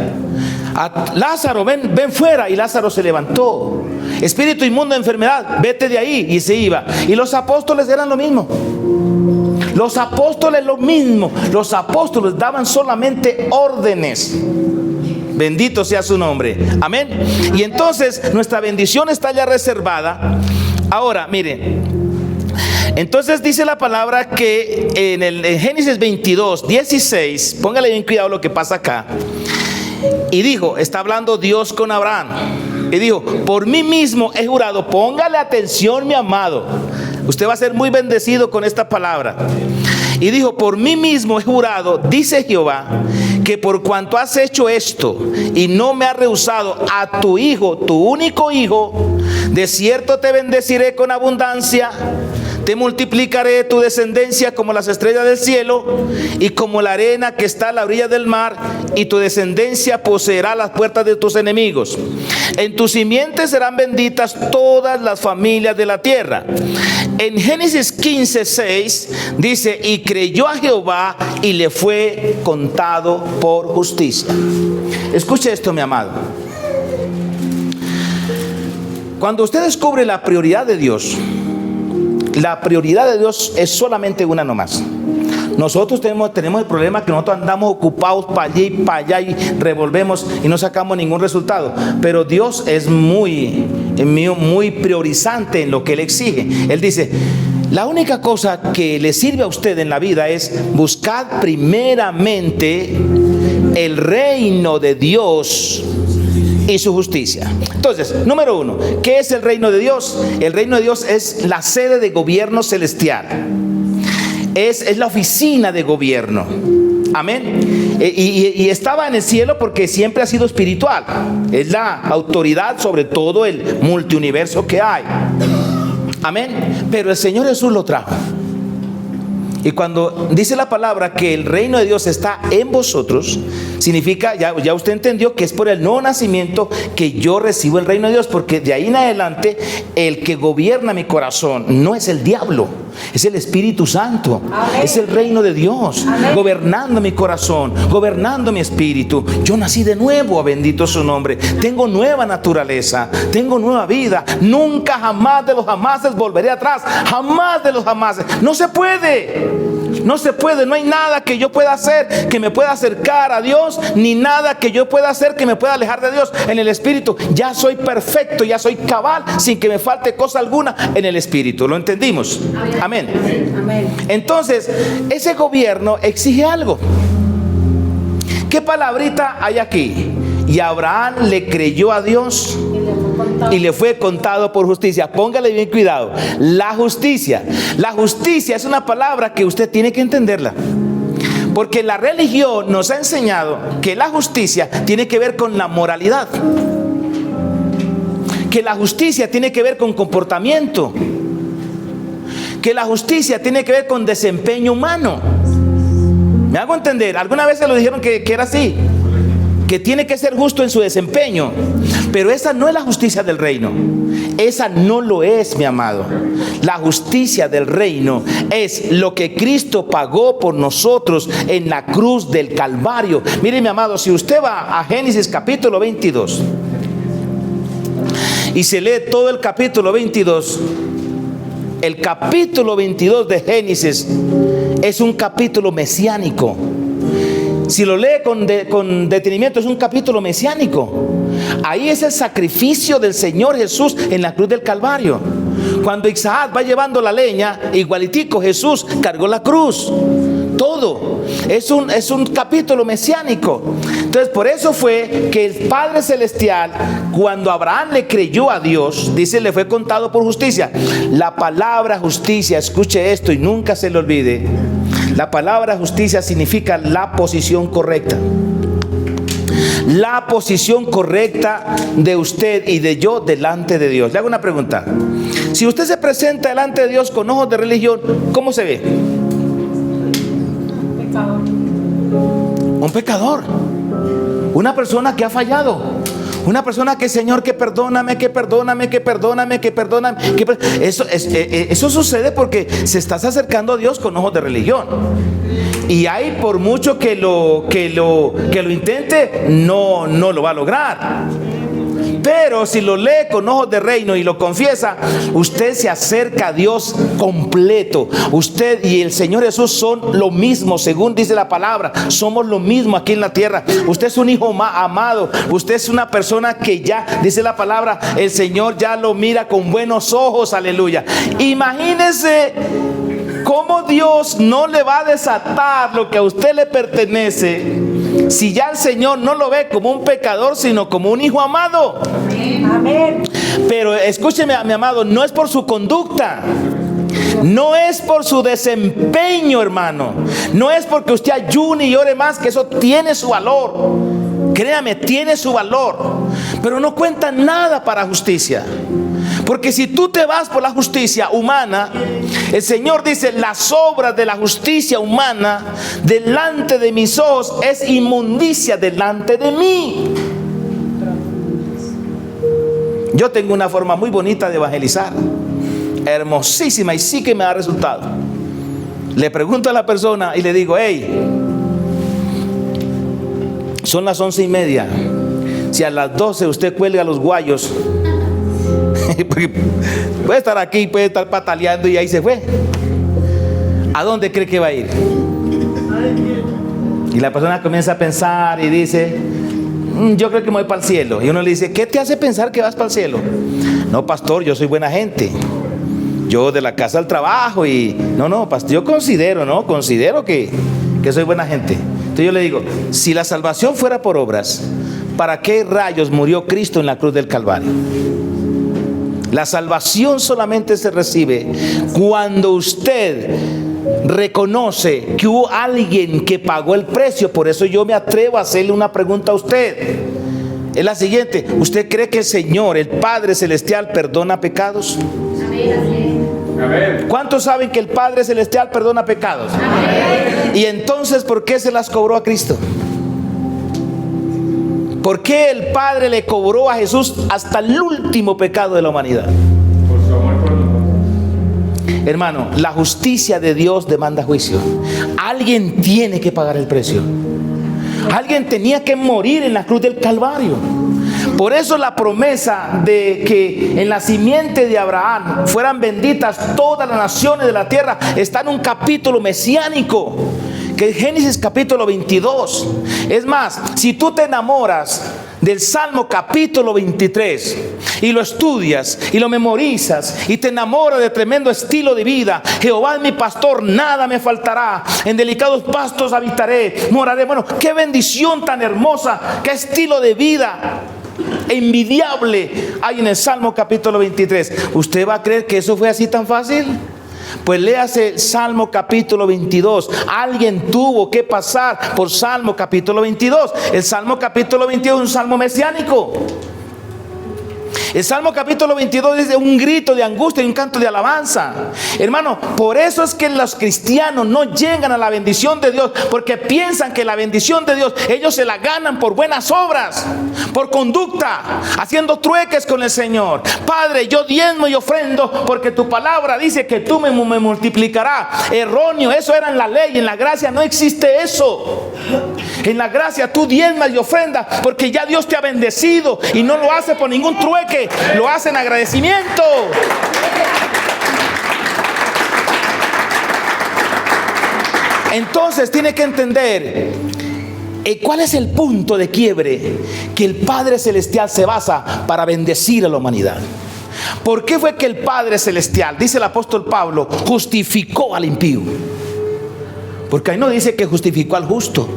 A Lázaro, ven fuera. Y Lázaro se levantó. Espíritu inmundo, enfermedad, vete de ahí. Y se iba. Y los apóstoles eran lo mismo. Los apóstoles daban solamente órdenes. Bendito sea su nombre. Amén. Y entonces nuestra bendición está ya reservada. Ahora, mire, entonces dice la palabra que en Génesis 22, 16, póngale bien cuidado lo que pasa acá. Y dijo, está hablando Dios con Abraham, y dijo, por mí mismo he jurado, póngale atención, mi amado, Usted va a ser muy bendecido con esta palabra. Y dijo: por mí mismo he jurado, dice Jehová, que por cuanto has hecho esto y no me has rehusado a tu hijo, tu único hijo, de cierto te bendeciré con abundancia, te multiplicaré tu descendencia como las estrellas del cielo y como la arena que está a la orilla del mar, y tu descendencia poseerá las puertas de tus enemigos. En tus simientes serán benditas todas las familias de la tierra. En Génesis 15:6 dice: y creyó a Jehová y le fue contado por justicia. Escuche esto, mi amado. Cuando usted descubre la prioridad de Dios, la prioridad de Dios es solamente una nomás. Nosotros tenemos el problema que nosotros andamos ocupados para allí y para allá y revolvemos y no sacamos ningún resultado. Pero Dios es muy priorizante en lo que Él exige. Él dice: la única cosa que le sirve a usted en la vida es buscar primeramente el reino de Dios y su justicia. Entonces, número uno, ¿qué es el reino de Dios? El reino de Dios es la sede de gobierno celestial. Es la oficina de gobierno. Amén. Y estaba en el cielo porque siempre ha sido espiritual. Es la autoridad sobre todo el multiuniverso que hay. Amén. Pero el Señor Jesús lo trajo. Y cuando dice la palabra que el reino de Dios está en vosotros, significa, ya usted entendió que es por el nuevo nacimiento que yo recibo el reino de Dios, porque de ahí en adelante el que gobierna mi corazón no es el diablo, es el Espíritu Santo. Amén. Es el reino de Dios. Amén. Gobernando mi corazón, gobernando mi espíritu. Yo nací de nuevo, bendito su nombre. Tengo nueva naturaleza, tengo nueva vida. Nunca jamás de los jamases volveré atrás. Jamás de los jamases. No se puede. No se puede, no hay nada que yo pueda hacer que me pueda acercar a Dios, ni nada que yo pueda hacer que me pueda alejar de Dios en el Espíritu. Ya soy perfecto, ya soy cabal, sin que me falte cosa alguna en el Espíritu. ¿Lo entendimos? Amén. Amén. Entonces, ese gobierno exige algo. ¿Qué palabrita hay aquí? Y Abraham le creyó a Dios y le fue contado por justicia. Póngale bien cuidado. La justicia es una palabra que usted tiene que entenderla, porque la religión nos ha enseñado que la justicia tiene que ver con la moralidad, que la justicia tiene que ver con comportamiento, que la justicia tiene que ver con desempeño humano. ¿Me hago entender? Alguna vez se lo dijeron que era así, que tiene que ser justo en su desempeño. Pero esa no es la justicia del reino. Esa no lo es, mi amado. La justicia del reino es lo que Cristo pagó por nosotros en la cruz del Calvario. Mire, mi amado, si usted va a Génesis capítulo 22 y se lee todo el capítulo 22, el capítulo 22 de Génesis es un capítulo mesiánico. Si lo lee con detenimiento, es un capítulo mesiánico. Ahí es el sacrificio del Señor Jesús en la cruz del Calvario. Cuando Isaac va llevando la leña, igualitico Jesús cargó la cruz. Todo es un capítulo mesiánico. Entonces, por eso fue que el Padre Celestial, cuando Abraham le creyó a Dios, dice, le fue contado por justicia. La palabra justicia, escuche esto y nunca se le olvide. La palabra justicia significa la posición correcta. La posición correcta de usted y de yo delante de Dios. Le hago una pregunta. Si usted se presenta delante de Dios con ojos de religión, ¿cómo se ve? Pecador. Un pecador. Una persona que ha fallado. Una persona que, Señor, que perdóname. Eso sucede porque se está acercando a Dios con ojos de religión. Y ahí, por mucho que lo intente, no lo va a lograr. Pero si lo lee con ojos de reino y lo confiesa, usted se acerca a Dios completo. Usted y el Señor Jesús son lo mismo, según dice la palabra. Somos lo mismo aquí en la tierra. Usted es un hijo amado. Usted es una persona que ya, dice la palabra, el Señor ya lo mira con buenos ojos. Aleluya. Imagínese cómo Dios no le va a desatar lo que a usted le pertenece, si ya el Señor no lo ve como un pecador, sino como un hijo amado. Amén. Pero escúcheme, mi amado, no es por su conducta. No es por su desempeño, hermano. No es porque usted ayune y ore más, que eso tiene su valor. Créame, tiene su valor. Pero no cuenta nada para justicia. Porque si tú te vas por la justicia humana, el Señor dice: las obras de la justicia humana delante de mis ojos es inmundicia delante de mí. Yo tengo una forma muy bonita de evangelizar, hermosísima, y sí que me da resultado. Le pregunto a la persona y le digo: hey, son las 11:30. Si a las 12 usted cuelga los guayos, puede estar aquí, puede estar pataleando y ahí se fue, ¿a dónde cree que va a ir? Y la persona comienza a pensar y dice: yo creo que me voy para el cielo. Y uno le dice: ¿qué te hace pensar que vas para el cielo? No, pastor, yo soy buena gente, yo de la casa al trabajo. Y no, pastor, yo considero que soy buena gente. Entonces yo le digo: si la salvación fuera por obras, ¿para qué rayos murió Cristo en la cruz del Calvario? La salvación solamente se recibe cuando usted reconoce que hubo alguien que pagó el precio. Por eso yo me atrevo a hacerle una pregunta a usted. Es la siguiente: ¿usted cree que el Señor, el Padre Celestial, perdona pecados? Amén. ¿Cuántos saben que el Padre Celestial perdona pecados? Amén. Y entonces, ¿por qué se las cobró a Cristo? ¿Por qué el Padre le cobró a Jesús hasta el último pecado de la humanidad? Por su amor por nosotros. Hermano, la justicia de Dios demanda juicio. Alguien tiene que pagar el precio. Alguien tenía que morir en la cruz del Calvario. Por eso la promesa de que en la simiente de Abraham fueran benditas todas las naciones de la tierra está en un capítulo mesiánico, que es Génesis capítulo 22. Es más, si tú te enamoras del Salmo capítulo 23 y lo estudias y lo memorizas y te enamoras de tremendo estilo de vida: Jehová es mi pastor, nada me faltará, en delicados pastos habitaré, moraré. Bueno, qué bendición tan hermosa, qué estilo de vida envidiable hay en el Salmo capítulo 23. ¿Usted va a creer que eso fue así tan fácil? Pues léase Salmo capítulo 22. Alguien tuvo que pasar por Salmo capítulo 22. El Salmo capítulo 22 es un salmo mesiánico. El Salmo capítulo 22 es un grito de angustia y un canto de alabanza. Hermano, por eso es que los cristianos no llegan a la bendición de Dios, porque piensan que la bendición de Dios ellos se la ganan por buenas obras, por conducta, haciendo trueques con el Señor. Padre, yo diezmo y ofrendo porque tu palabra dice que tú me multiplicarás. Erróneo, eso era en la ley. En la gracia no existe eso. En la gracia tú diezmas y ofrendas porque ya Dios te ha bendecido, y no lo hace por ningún trueque, lo hace en agradecimiento. Entonces tiene que entender cuál es el punto de quiebre que el Padre Celestial se basa para bendecir a la humanidad. ¿Por qué fue que el Padre Celestial, dice el apóstol Pablo, justificó al impío? Porque ahí no dice que justificó al justo.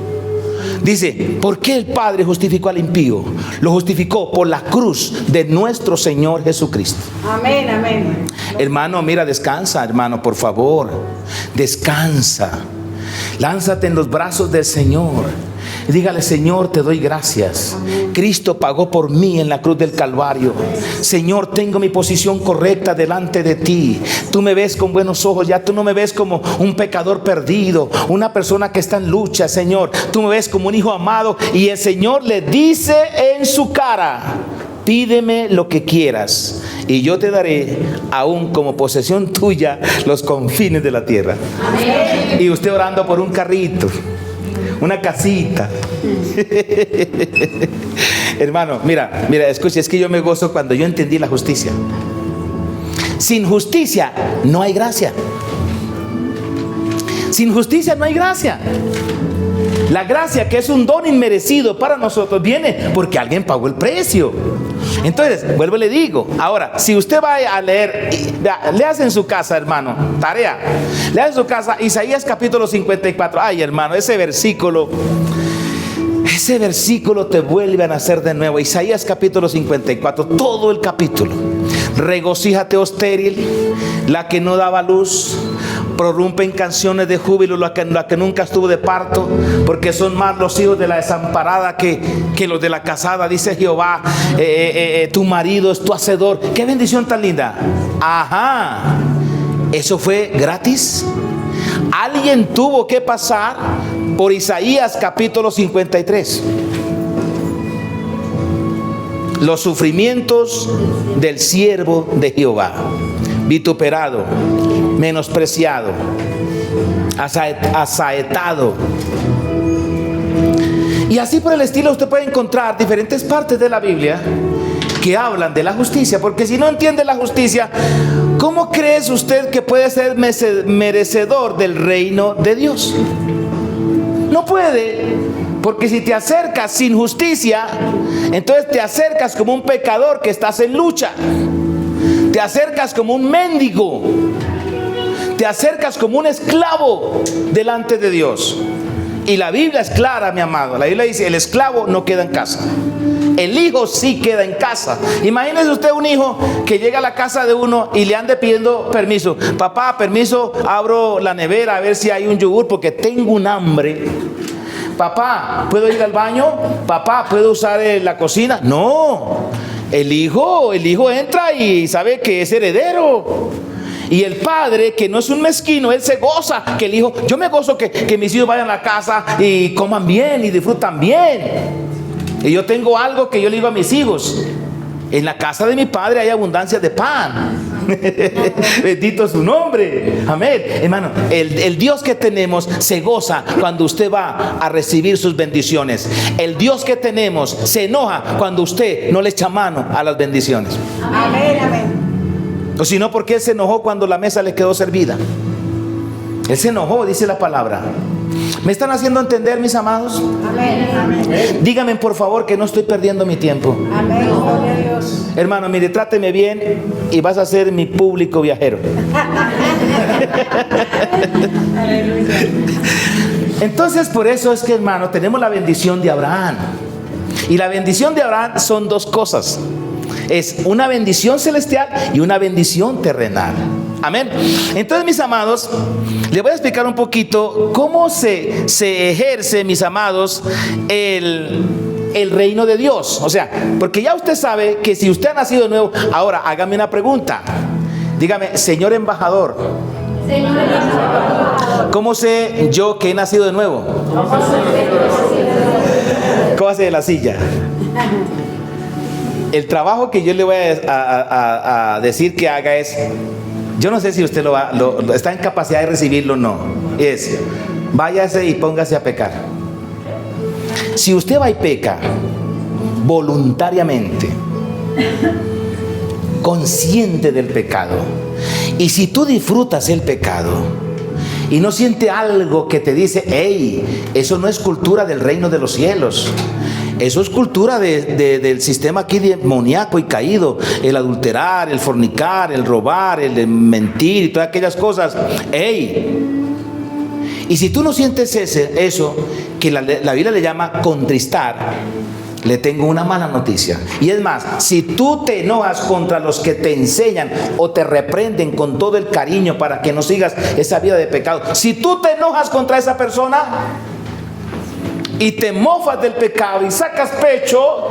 Dice: ¿por qué el Padre justificó al impío? Lo justificó por la cruz de nuestro Señor Jesucristo. Amén, amén. Hermano, mira, descansa, hermano, por favor. Descansa. Lánzate en los brazos del Señor. Y dígale: Señor, te doy gracias. Cristo pagó por mí en la cruz del Calvario. Señor, tengo mi posición correcta delante de ti. Tú me ves con buenos ojos. Ya tú no me ves como un pecador perdido, una persona que está en lucha. Señor, tú me ves como un hijo amado. Y el Señor le dice en su cara: pídeme lo que quieras y yo te daré aún como posesión tuya los confines de la tierra. Amén. Y usted orando por un carrito, una casita. Hermano, mira, escucha, es que yo me gozo cuando yo entendí la justicia. Sin justicia no hay gracia. Sin justicia no hay gracia. La gracia, que es un don inmerecido para nosotros, viene porque alguien pagó el precio. Entonces, vuelvo y le digo. Ahora, si usted va a leer, léase en su casa, hermano, tarea, léase en su casa Isaías capítulo 54. Ay, hermano, ese versículo Ese versículo te vuelve a nacer de nuevo. Isaías capítulo 54, todo el capítulo. Regocíjate, oh estéril, la que no daba luz. Prorrumpe en canciones de júbilo la que nunca estuvo de parto, porque son más los hijos de la desamparada que los de la casada, dice Jehová. Tu marido es tu hacedor. Qué bendición tan linda. Ajá, eso fue gratis. Alguien tuvo que pasar por Isaías capítulo 53. Los sufrimientos del siervo de Jehová, vituperado, menospreciado, asaetado. Y así por el estilo usted puede encontrar diferentes partes de la Biblia que hablan de la justicia, porque si no entiende la justicia, ¿cómo crees usted que puede ser merecedor del reino de Dios? No puede, porque si te acercas sin justicia, entonces te acercas como un pecador que estás en lucha. Te acercas como un mendigo. Te acercas como un esclavo delante de Dios. Y la Biblia es clara, mi amado. La Biblia dice: el esclavo no queda en casa, el hijo sí queda en casa. Imagínese usted un hijo que llega a la casa de uno y le ande pidiendo permiso. Papá, permiso, abro la nevera a ver si hay un yogur porque tengo un hambre. Papá, ¿puedo ir al baño? Papá, ¿puedo usar la cocina? No, el hijo entra y sabe que es heredero. Y el padre, que no es un mezquino, él se goza que el hijo, yo me gozo que mis hijos vayan a la casa y coman bien y disfrutan bien. Y yo tengo algo que yo le digo a mis hijos: en la casa de mi padre hay abundancia de pan. Bendito su nombre. Amén. Hermano, el Dios que tenemos se goza cuando usted va a recibir sus bendiciones. El Dios que tenemos se enoja cuando usted no le echa mano a las bendiciones. Amén, amén. O si no, ¿por qué Él se enojó cuando la mesa le quedó servida? Él se enojó, dice la palabra. ¿Me están haciendo entender, mis amados? Amén, amén. Díganme por favor que no estoy perdiendo mi tiempo. Amén, gloria a Dios. Hermano, mire, tráteme bien y vas a ser mi público viajero. Entonces, por eso es que, hermano, tenemos la bendición de Abraham. Y la bendición de Abraham son dos cosas. Es una bendición celestial y una bendición terrenal. Amén. Entonces, mis amados, les voy a explicar un poquito cómo se ejerce, mis amados, el reino de Dios. O sea, porque ya usted sabe que si usted ha nacido de nuevo. Ahora, hágame una pregunta. Dígame: señor embajador, ¿cómo sé yo que he nacido de nuevo? ¿Cómo hace de la silla? El trabajo que yo le voy a decir que haga es, yo no sé si usted está en capacidad de recibirlo o no, es: váyase y póngase a pecar. Si usted va y peca voluntariamente, consciente del pecado, y si tú disfrutas el pecado y no siente algo que te dice: hey, eso no es cultura del reino de los cielos, eso es cultura del sistema aquí demoníaco y caído, el adulterar, el fornicar, el robar, el mentir y todas aquellas cosas. ¡Ey! Y si tú no sientes eso, que la Biblia le llama contristar, le tengo una mala noticia. Y es más, si tú te enojas contra los que te enseñan o te reprenden con todo el cariño para que no sigas esa vida de pecado, si tú te enojas contra esa persona y te mofas del pecado y sacas pecho,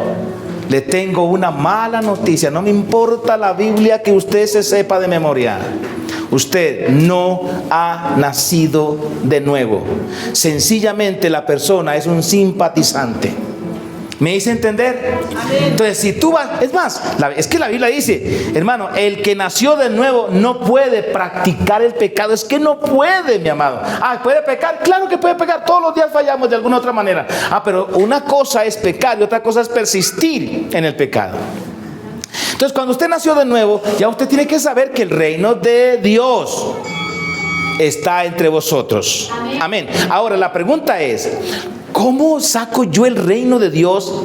le tengo una mala noticia. No me importa la Biblia que usted se sepa de memoria, usted no ha nacido de nuevo. Sencillamente la persona es un simpatizante. ¿Me hice entender? Entonces, si tú vas, es más, es que la Biblia dice, hermano, el que nació de nuevo no puede practicar el pecado. Es que no puede, mi amado. ¿Puede pecar? Claro que puede pecar. Todos los días fallamos de alguna otra manera. Pero una cosa es pecar y otra cosa es persistir en el pecado. Entonces, cuando usted nació de nuevo, ya usted tiene que saber que el reino de Dios está entre vosotros. Amén. Ahora, la pregunta es: ¿cómo saco yo el reino de Dios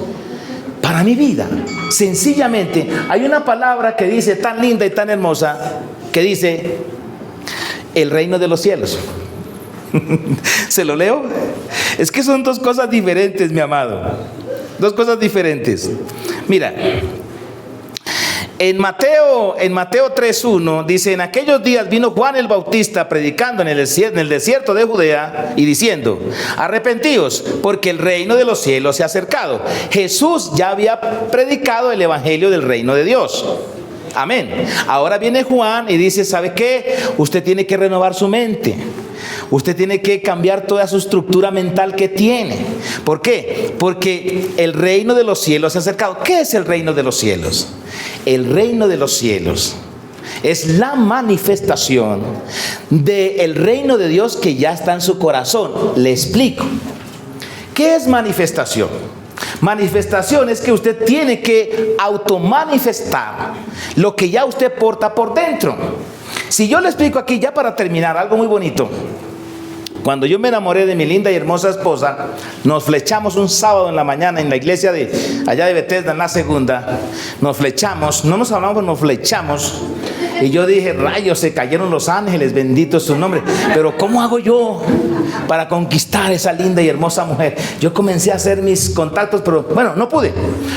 para mi vida? Sencillamente, hay una palabra que dice tan linda y tan hermosa, que dice: el reino de los cielos. ¿Se lo leo? Es que son dos cosas diferentes, mi amado. Dos cosas diferentes. Mira, en Mateo 3:1 dice: en aquellos días vino Juan el Bautista predicando en el desierto de Judea y diciendo: arrepentíos, porque el reino de los cielos se ha acercado. Jesús ya había predicado el evangelio del reino de Dios. Amén. Ahora viene Juan y dice: ¿sabe qué? Usted tiene que renovar su mente. Usted tiene que cambiar toda su estructura mental que tiene. ¿Por qué? Porque el reino de los cielos se ha acercado. ¿Qué es el reino de los cielos? El reino de los cielos es la manifestación del reino de Dios que ya está en su corazón. Le explico. ¿Qué es manifestación? Manifestación es que usted tiene que automanifestar lo que ya usted porta por dentro. Si yo le explico aquí, ya para terminar, algo muy bonito. Cuando yo me enamoré de mi linda y hermosa esposa, nos flechamos un sábado en la mañana en la iglesia de allá de Bethesda, en la segunda. Nos flechamos, no nos hablamos, nos flechamos. Y yo dije: rayos, se cayeron los ángeles, bendito es su nombre. Pero ¿cómo hago yo para conquistar esa linda y hermosa mujer? Yo comencé a hacer mis contactos, pero bueno, no pude.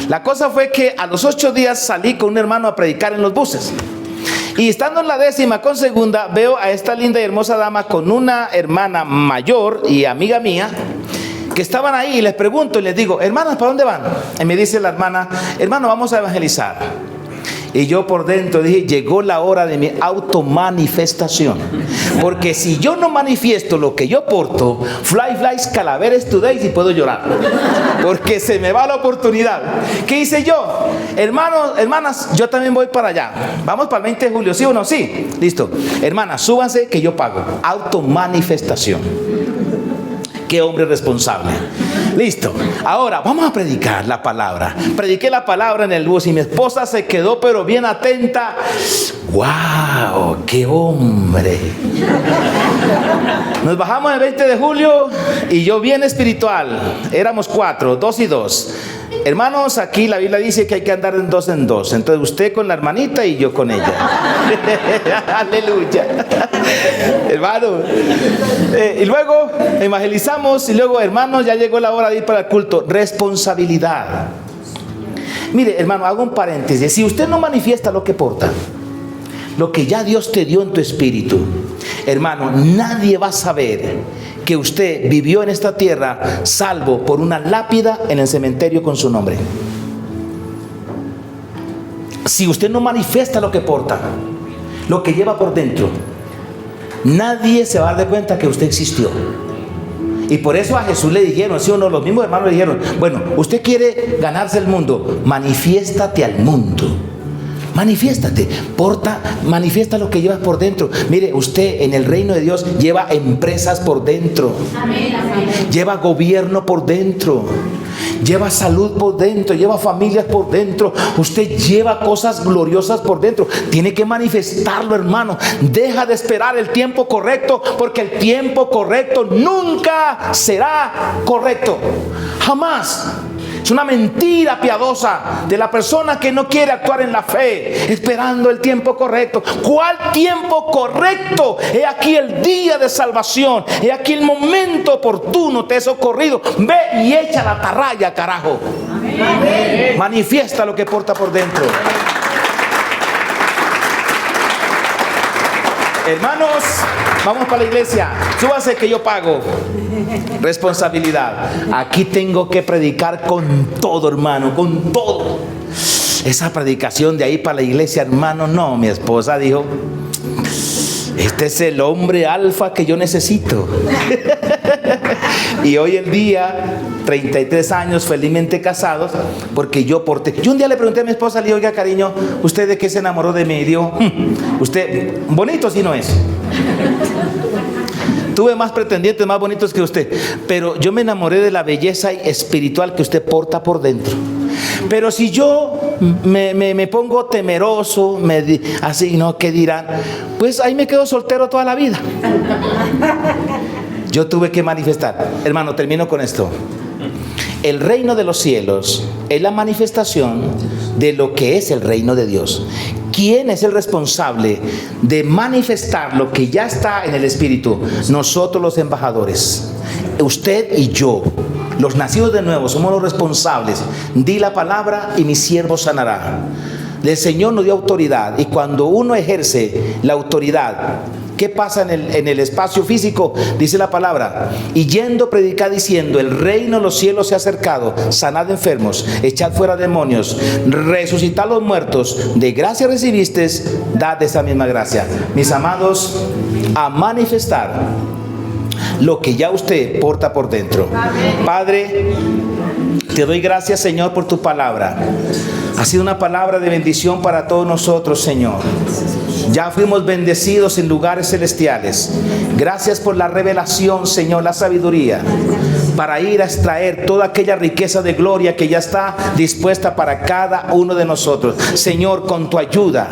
La cosa fue que a los 8 días salí con un hermano a predicar en los buses. Y estando en la 10ª con segunda, veo a esta linda y hermosa dama con una hermana mayor y amiga mía que estaban ahí, y les pregunto y les digo: hermanas, ¿para dónde van? Y me dice la hermana: hermano, vamos a evangelizar. Y yo por dentro dije: llegó la hora de mi automanifestación. Porque si yo no manifiesto lo que yo porto, fly, flies, calaveras today, y puedo llorar. Porque se me va la oportunidad. ¿Qué hice yo? Hermanos, hermanas, yo también voy para allá. Vamos para el 20 de julio, ¿sí o no? Sí. Listo. Hermanas, súbanse que yo pago. Automanifestación. Qué hombre responsable. Listo. Ahora vamos a predicar la palabra. Prediqué la palabra en el bus y mi esposa se quedó pero bien atenta. ¡Wow! ¡Qué hombre! Nos bajamos el 20 de julio y yo bien espiritual. Éramos 4, 2 y 2. Hermanos, aquí la Biblia dice que hay que andar en 2 en 2. Entonces usted con la hermanita y yo con ella. Aleluya. Hermano. Y luego evangelizamos y luego, hermanos, ya llegó la hora de ir para el culto. Responsabilidad. Mire, hermano, hago un paréntesis. Si usted no manifiesta lo que porta, lo que ya Dios te dio en tu espíritu, hermano, nadie va a saber que usted vivió en esta tierra salvo por una lápida en el cementerio con su nombre. Si usted no manifiesta lo que porta, lo que lleva por dentro, nadie se va a dar cuenta que usted existió. Y por eso a Jesús le dijeron, sí o no, los mismos hermanos le dijeron: bueno, usted quiere ganarse el mundo, manifiéstate al mundo. Manifiéstate, manifiesta lo que llevas por dentro. Mire, usted en el reino de Dios lleva empresas por dentro. Amén, amén. Lleva gobierno por dentro. Lleva salud por dentro, lleva familias por dentro. Usted lleva cosas gloriosas por dentro. Tiene que manifestarlo, hermano. Deja de esperar el tiempo correcto, porque el tiempo correcto nunca será correcto. Jamás. Es una mentira piadosa de la persona que no quiere actuar en la fe, esperando el tiempo correcto. ¿Cuál tiempo correcto? He aquí el día de salvación. He aquí el momento oportuno. Te he socorrido. Ve y echa la atarraya, carajo. Amén. Manifiesta lo que porta por dentro. Hermanos, vamos para la iglesia. Súbase que yo pago. Responsabilidad. Aquí tengo que predicar con todo, hermano, con todo. Esa predicación de ahí para la iglesia, hermano, no. Mi esposa dijo: este es el hombre alfa que yo necesito. Y hoy en día, 33 años felizmente casados, porque yo porté. Yo un día le pregunté a mi esposa, le dije: oiga, cariño, ¿usted de qué se enamoró de mí? Y dijo: usted, bonito si no es. Tuve más pretendientes más bonitos que usted, pero yo me enamoré de la belleza espiritual que usted porta por dentro. Pero si yo me pongo temeroso, así, ¿no? ¿Qué dirán? Pues ahí me quedo soltero toda la vida. Yo tuve que manifestar. Hermano, termino con esto. El reino de los cielos es la manifestación de lo que es el reino de Dios. ¿Quién es el responsable de manifestar lo que ya está en el Espíritu? Nosotros, los embajadores. usted y yo, los nacidos de nuevo, somos los responsables. Di la palabra y mi siervo sanará. El Señor nos dio autoridad, y cuando uno ejerce la autoridad, ¿qué pasa en el espacio físico? Dice la palabra: y yendo predicar diciendo, el reino de los cielos se ha acercado, sanad enfermos, echad fuera demonios, resucitad los muertos, de gracia recibisteis, dad esa misma gracia. Mis amados, a manifestar lo que ya usted porta por dentro. Padre, te doy gracias, Señor, por tu palabra. Ha sido una palabra de bendición para todos nosotros, Señor. Ya fuimos bendecidos en lugares celestiales. Gracias por la revelación, Señor, la sabiduría, para ir a extraer toda aquella riqueza de gloria que ya está dispuesta para cada uno de nosotros. Señor, con tu ayuda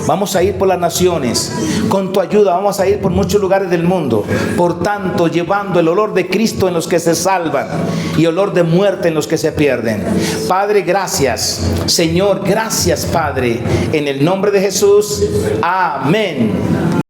vamos a ir por las naciones. Con tu ayuda vamos a ir por muchos lugares del mundo. Por tanto, llevando el olor de Cristo en los que se salvan y olor de muerte en los que se pierden. Padre, gracias. Señor, gracias, Padre. En el nombre de Jesús. Amén.